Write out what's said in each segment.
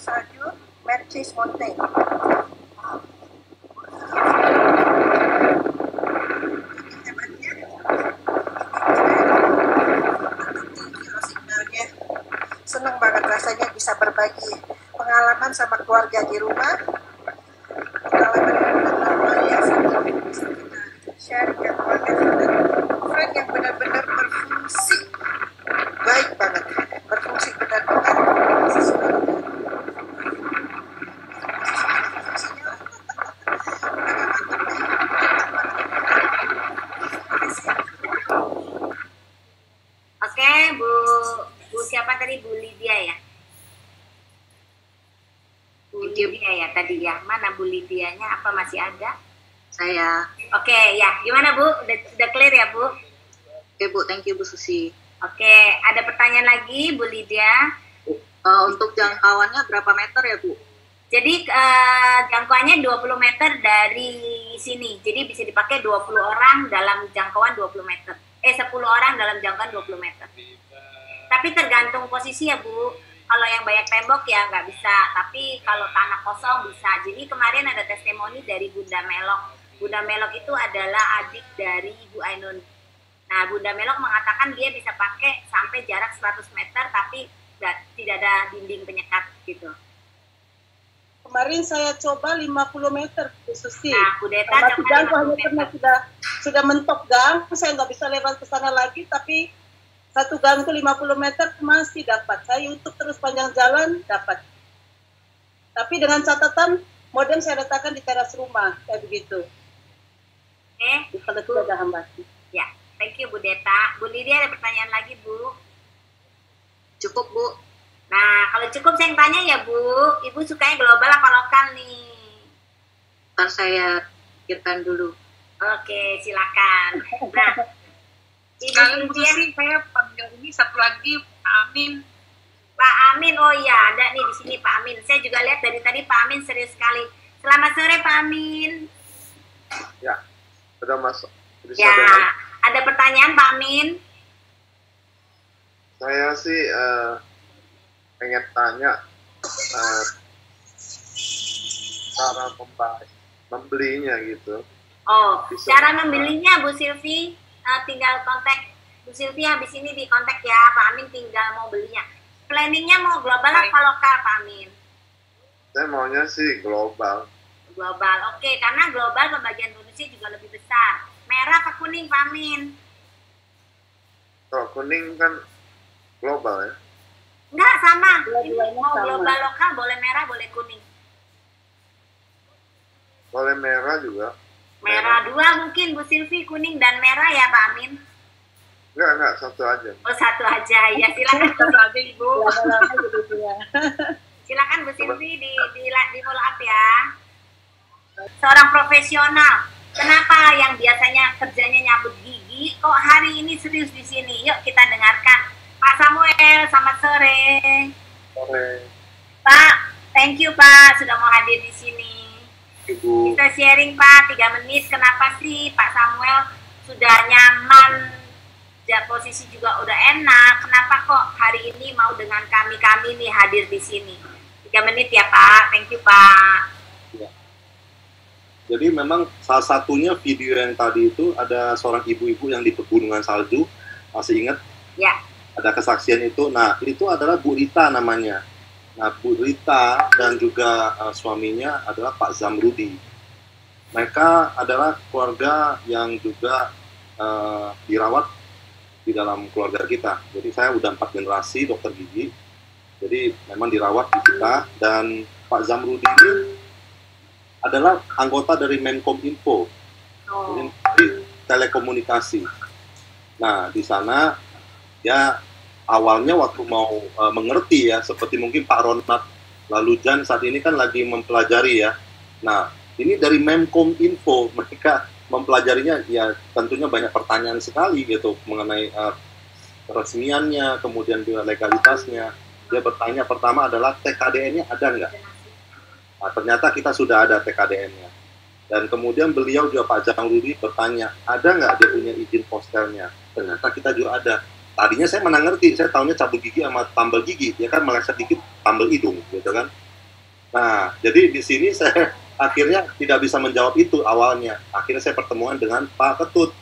salju Mercedes Mountain. Senang banget rasanya bisa berbagi pengalaman sama keluarga di rumah, pengalaman yang benar-benar luar biasa bisa kita share ke keluarga kita, friend yang benar-benar berfungsi baik banget, berfungsi benar-benar sesuai dengan fungsinya. Oke, Bu siapa tadi? Bu Lydia ya? Bu Lydia ya tadi ya. Mana Bu Lydianya? Apa masih ada? Saya. Oke, ya. Gimana Bu? Udah clear ya Bu? Oke Bu, thank you Bu Susi. Oke, ada pertanyaan lagi Bu Lydia? Untuk jangkauannya berapa meter ya Bu? Jadi jangkauannya 20 meter dari sini. Jadi bisa dipakai 20 orang dalam jangkauan 20 meter. 10 orang dalam jangkauan 20 meter. Tapi tergantung posisi ya Bu. Kalau yang banyak tembok ya nggak bisa. Tapi kalau tanah kosong bisa. Jadi kemarin ada testimoni dari Bunda Melok. Bunda Melok itu adalah adik dari Ibu Ainun. Nah, Bunda Melok mengatakan dia bisa pakai sampai jarak 100 meter tapi tidak ada dinding penyekat gitu. Kemarin saya coba 50 meter Bu Susi. Nah, Bu Deta coba 50 meter. Karena sudah mentok gang, saya nggak bisa lewat ke sana lagi, tapi satu gang itu 50 meter masih dapat. Saya YouTube terus panjang jalan, dapat. Tapi dengan catatan, modem saya letakkan di teras rumah, kayak begitu. Oke. Kalau itu ada hambatan. Ya, thank you Bu Deta. Bu Lydia ada pertanyaan lagi Bu? Cukup Bu. Nah, kalau cukup saya yang tanya ya Bu, Ibu sukanya global apa lokal nih? Ntar saya pikirkan dulu. Oke, silakan. Nah, Ibu Susi, saya panggil ini satu lagi Pak Amin. Pak Amin, oh iya ada nih di sini Pak Amin. Saya juga lihat dari tadi Pak Amin serius sekali. Selamat sore Pak Amin. Ya, sudah masuk. Ya, ada pertanyaan Pak Amin? Saya sih pengen tanya cara membelinya gitu. Oh, cara membelinya Bu Silvi, tinggal kontak Bu Silvi habis ini di kontak ya Pak Amin, tinggal mau belinya. Planningnya mau global apa lokal Pak Amin? Saya maunya sih global. Global, oke, karena global pembagian bonusnya juga lebih besar. Merah apa kuning Pak Amin? Kalau kuning kan global ya? Enggak, sama. Ini mau sama. global lokal, boleh merah, boleh kuning. Boleh merah juga. Merah dua mungkin Bu Silvi, kuning dan merah ya Pak Amin? Enggak, satu aja. Oh, satu aja. Ya, silakan satu aja Ibu. Lama-lama gitu ya. Silakan Bu Silvi di follow up ya. Seorang profesional, kenapa yang biasanya kerjanya nyabut gigi, kok hari ini serius di sini? Yuk kita dengarkan. Pak Samuel, selamat sore. Sore. Pak, thank you Pak sudah mau hadir di sini. Ibu. Kita sharing Pak, 3 menit. Kenapa sih Pak Samuel sudah nyaman, posisi juga udah enak, kenapa kok hari ini mau dengan kami nih hadir di sini? 3 menit ya Pak, thank you Pak. Ya. Jadi memang salah satunya video yang tadi itu ada seorang ibu-ibu yang di pegunungan salju, masih ingat? Ya. Ada kesaksian itu. Nah, itu adalah Bu Rita namanya. Nah, Bu Rita dan juga suaminya adalah Pak Zamrudi. Mereka adalah keluarga yang juga dirawat di dalam keluarga kita. Jadi saya udah 4 generasi dokter gigi. Jadi memang dirawat di kita. Dan Pak Zamrudi ini adalah anggota dari Menkominfo, jadi telekomunikasi. Nah, di sana ya awalnya waktu mau mengerti ya, seperti mungkin Pak Ronald Lalujan saat ini kan lagi mempelajari ya. Nah, ini dari Menkominfo, mereka mempelajarinya ya tentunya banyak pertanyaan sekali gitu mengenai resmiannya, kemudian juga legalitasnya. Dia bertanya pertama adalah TKDN-nya ada nggak? Nah, ternyata kita sudah ada TKDN-nya. Dan kemudian beliau juga Pak Jamrudi bertanya, ada nggak dia punya izin posternya? Ternyata kita juga ada. Tadinya saya mana ngerti, saya tahunya cabut gigi sama tambal gigi, ya kan meleset dikit tambal hidung, gitu kan. Nah, jadi di sini saya akhirnya tidak bisa menjawab itu awalnya. Akhirnya saya pertemuan dengan Pak Ketut.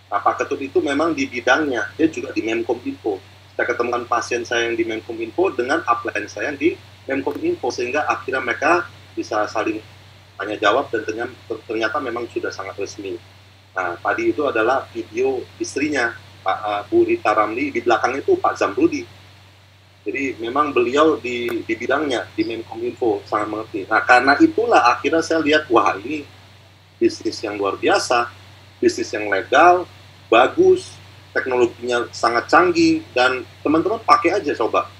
Nah, Pak Ketut itu memang di bidangnya, dia juga di Menkominfo. Saya ketemukan pasien saya yang di Menkominfo dengan upline saya yang di Menkominfo, sehingga akhirnya mereka bisa saling tanya jawab dan ternyata memang sudah sangat resmi. Nah, tadi itu adalah video istrinya, Bu Rita Ramli, di belakang itu Pak Zamrudi. Jadi memang beliau di bidangnya, di Menkominfo, sangat mengerti. Nah, karena itulah akhirnya saya lihat, wah ini bisnis yang luar biasa, bisnis yang legal, bagus, teknologinya sangat canggih, dan teman-teman pakai aja coba.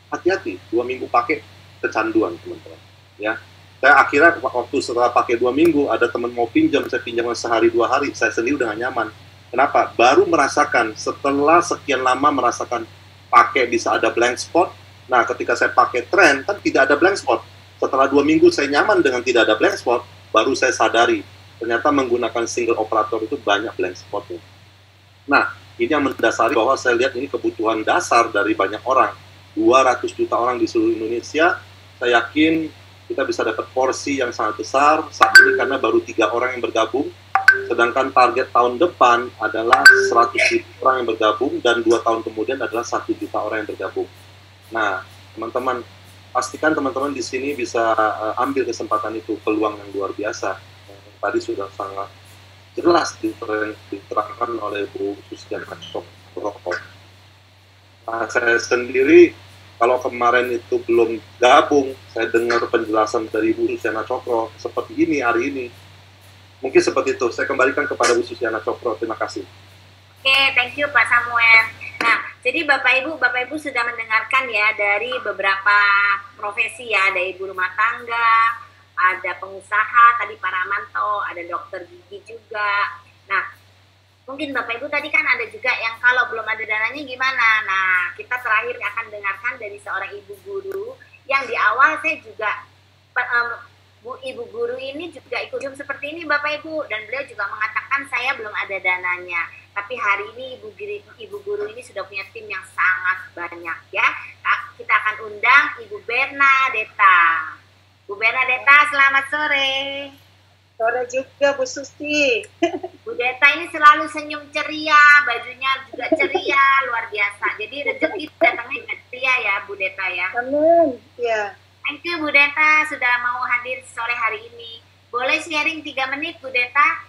Hati-hati, 2 minggu pakai kecanduan teman-teman. Ya, saya akhirnya waktu setelah pakai 2 minggu, ada teman mau pinjam, saya pinjam sehari 2 hari, saya sendiri udah gak nyaman. Kenapa? Baru merasakan, setelah sekian lama merasakan pakai bisa ada blank spot. Nah, ketika saya pakai Trend, kan tidak ada blank spot. Setelah 2 minggu saya nyaman dengan tidak ada blank spot, baru saya sadari, ternyata menggunakan single operator itu banyak blank spotnya. Nah, ini yang mendasari bahwa saya lihat ini kebutuhan dasar dari banyak orang. 200 juta orang di seluruh Indonesia, saya yakin kita bisa dapat porsi yang sangat besar saat ini karena baru 3 orang yang bergabung. Sedangkan target tahun depan adalah 100 ribu orang yang bergabung dan 2 tahun kemudian adalah 1 juta orang yang bergabung. Nah, teman-teman, pastikan teman-teman di sini bisa ambil kesempatan itu, peluang yang luar biasa. Tadi sudah sangat jelas diterangkan oleh Bu Susiana Cokro. Nah, saya sendiri kalau kemarin itu belum gabung, saya dengar penjelasan dari Bu Susiana Cokro seperti ini hari ini. Mungkin seperti itu. Saya kembalikan kepada Bu Susiana Cokro. Terima kasih. Oke, thank you Pak Samuel. Nah, jadi Bapak Ibu sudah mendengarkan ya dari beberapa profesi ya, ada ibu rumah tangga, ada pengusaha, tadi Pak Ramanto, ada dokter gigi juga. Nah, mungkin Bapak Ibu tadi kan ada juga yang kalau belum ada dananya gimana. Nah, kita terakhir akan dengarkan dari seorang ibu guru yang di awal saya juga Bu Ibu Guru ini juga ikut Zoom seperti ini Bapak Ibu, dan beliau juga mengatakan saya belum ada dananya. Tapi hari ini Ibu Guru ini sudah punya tim yang sangat banyak ya. Kita akan undang Ibu Bernadetta. Bu Bernadetta, selamat sore. Sore juga Bu Susi. Bu Deta ini selalu senyum ceria, bajunya juga ceria, luar biasa. Jadi rezeki datangnya juga ceria ya Bu Deta ya. Amin. Ya. Thank you Bu Deta sudah mau hadir sore hari ini. Boleh sharing 3 menit Bu Deta?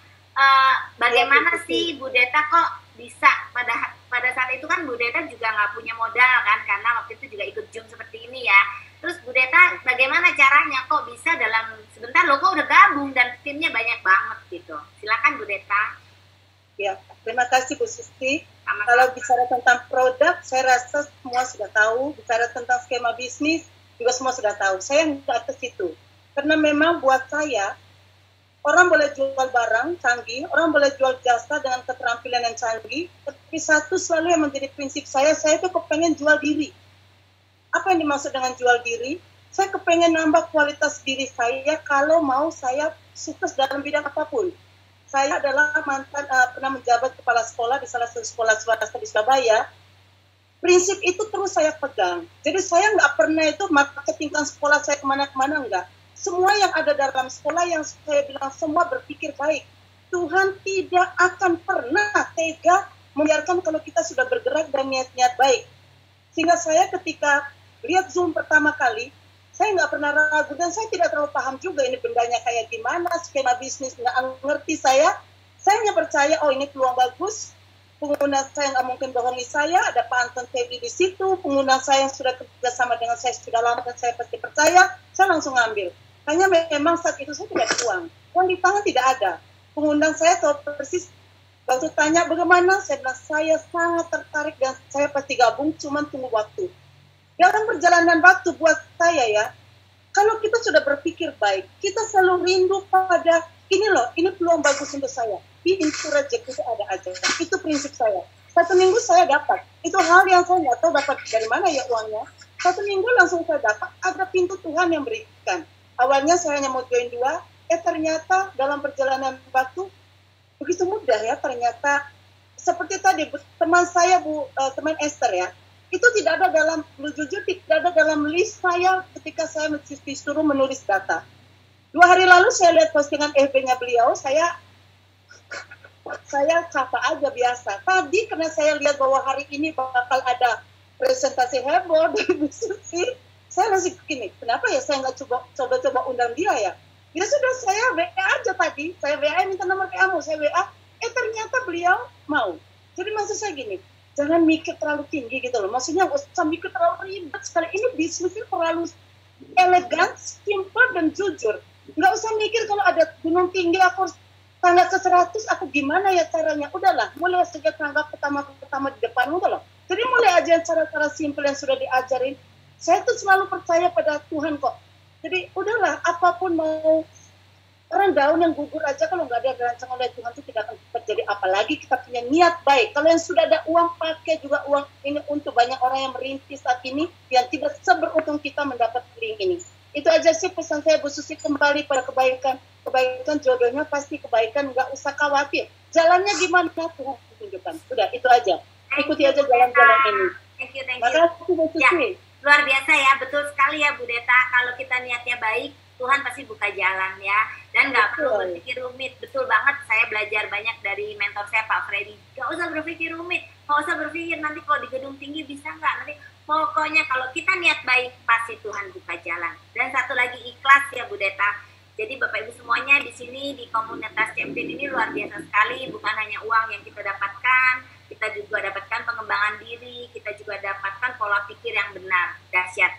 Bagaimana sih Bu Deta kok bisa pada saat itu kan Bu Deta juga nggak punya modal kan, karena waktu itu juga ikut Zoom seperti ini ya. Terus Bu Deta bagaimana caranya kok bisa dalam sebentar loh kok udah gabung dan timnya banyak banget gitu. Silakan Bu Deta. Ya, terima kasih Bu Susi. Sama-sama. Kalau bicara tentang produk, saya rasa semua sudah tahu. Bicara tentang skema bisnis, juga semua sudah tahu. Saya nggak ke situ. Karena memang buat saya, orang boleh jual barang canggih, orang boleh jual jasa dengan keterampilan yang canggih, tapi satu selalu yang menjadi prinsip saya itu kepengen jual diri. Apa yang dimaksud dengan jual diri? Saya kepengen nambah kualitas diri saya kalau mau saya sukses dalam bidang apapun. Saya adalah mantan pernah menjabat kepala sekolah di salah satu sekolah swasta di Surabaya. Prinsip itu terus saya pegang. Jadi saya nggak pernah itu marketingkan sekolah saya kemana-kemana, enggak. Semua yang ada dalam sekolah yang saya bilang semua berpikir baik. Tuhan tidak akan pernah tega membiarkan kalau kita sudah bergerak dan niat-niat baik. Sehingga saya ketika lihat Zoom pertama kali, saya nggak pernah ragu dan saya tidak terlalu paham juga ini bendanya kayak gimana, skema bisnis nggak ngerti saya. Saya hanya percaya, oh ini peluang bagus. Pengguna saya nggak mungkin bohongi saya, ada Pak Anton Teddy di situ, pengguna saya yang sudah kerjasama dengan saya sudah lama dan saya pasti percaya, saya langsung ngambil. Hanya memang saat itu saya tidak ada uang di tangan tidak ada. Pengundang saya tahu persis, waktu tanya bagaimana, saya bilang saya sangat tertarik dan saya pasti gabung, cuman tunggu waktu. Dalam perjalanan waktu buat saya ya, kalau kita sudah berpikir baik, kita selalu rindu pada ini loh, ini peluang bagus untuk saya. Pintu rezeki itu ada aja. Itu prinsip saya. 1 minggu saya dapat. Itu hal yang saya nggak tahu dapat dari mana ya uangnya. 1 minggu langsung saya dapat. Ada pintu Tuhan yang berikan. Awalnya saya hanya mau join 2. Ternyata dalam perjalanan waktu begitu mudah ya. Ternyata seperti tadi teman saya teman Esther ya. Itu tidak ada dalam, jujur tidak ada dalam list saya ketika saya disuruh menulis data. 2 hari lalu saya lihat postingan FB-nya beliau, saya sapa aja biasa. Tadi karena saya lihat bahwa hari ini bakal ada presentasi heboh dari Bu Susi, saya masih begini, kenapa ya saya nggak coba undang dia ya? Ya sudah, saya WA aja tadi, saya WA minta nomor WA-mu, saya WA, ternyata beliau mau. Jadi maksud saya gini, jangan mikir terlalu tinggi gitu loh, maksudnya nggak usah mikir terlalu ribet sekali, ini bisnisnya terlalu elegan, simple dan jujur. Nggak usah mikir kalau ada gunung tinggi aku tangga ke 100 aku gimana ya caranya, udahlah mulai sejak tangga pertama di depan udah loh. Jadi mulai aja cara-cara simple yang sudah diajarin. Saya tuh selalu percaya pada Tuhan kok. Jadi udahlah, apapun mau orang daun yang gugur aja kalau nggak ada rancang oleh Tuhan itu tidak akan terjadi. Apalagi kita punya niat baik. Kalau yang sudah ada uang, pakai juga uang ini untuk banyak orang yang merintis saat ini yang tidak seberuntung kita mendapat link ini. Itu aja sih pesan saya, Bu Susi, kembali pada kebaikan. Kebaikan jodohnya pasti kebaikan, nggak usah khawatir. Jalannya gimana Tuhan tunjukkan. Udah, itu aja. Ikuti aja jalan-jalan ini. Thank you. Makasih, Bu Susi. Ya, luar biasa ya, betul sekali ya Bu Deta. Kalau kita niatnya baik, Tuhan pasti buka jalan ya. Dan nggak perlu berpikir rumit. Betul banget, saya belajar banyak dari mentor saya Pak Freddy. Nggak usah berpikir rumit, nggak usah berpikir nanti kalau di gedung tinggi bisa nggak. Nanti pokoknya kalau kita niat baik, pasti Tuhan buka jalan. Dan satu lagi, ikhlas ya Bu Deta. Jadi Bapak Ibu semuanya di sini di komunitas champion ini luar biasa sekali. Bukan hanya uang yang kita dapatkan, kita juga dapatkan pengembangan diri, kita juga dapatkan pola pikir yang benar, dahsyat.